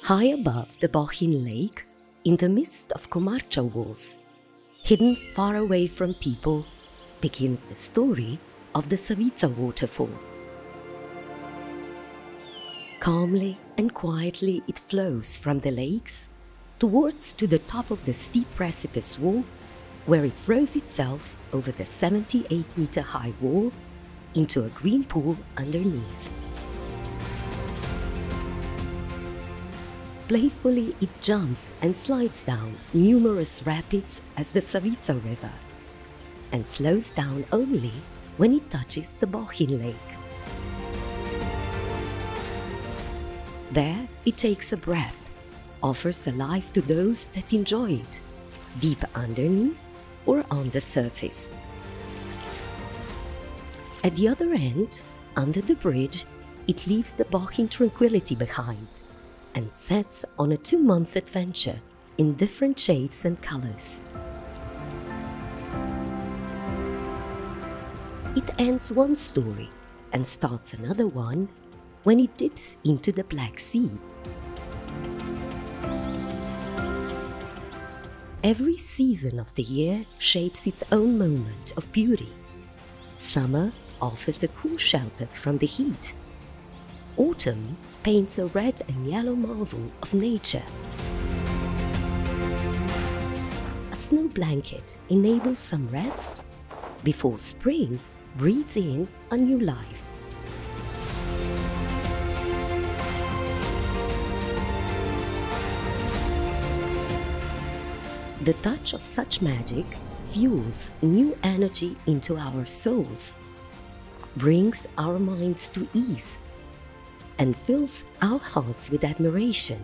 High above the Bohinj lake, in the midst of Mojca Odars, hidden far away from people, begins the story of the Savica Waterfall. Calmly and quietly it flows from the lakes towards to the top of the steep precipice wall, where it throws itself over the 78-meter high wall into a green pool underneath. Playfully it jumps and slides down numerous rapids as the Savica River, and slows down only when it touches the Bohinj lake. There it takes a breath, offers a life to those that enjoy it, deep underneath or on the surface. At the other end, under the bridge, it leaves the Bohinj tranquility behind and sets on a 2-month adventure in different shapes and colors. It ends one story and starts another one when it dips into the Black Sea. Every season of the year shapes its own moment of beauty. Summer offers a cool shelter from the heat. Autumn paints a red and yellow marvel of nature. A snow blanket enables some rest before spring breathes in a new life. The touch of such magic fuels new energy into our souls, brings our minds to ease, and fills our hearts with admiration,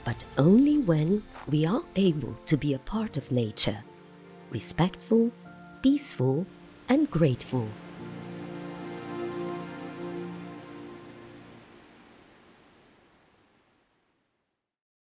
but only when we are able to be a part of nature, respectful, peaceful, and grateful.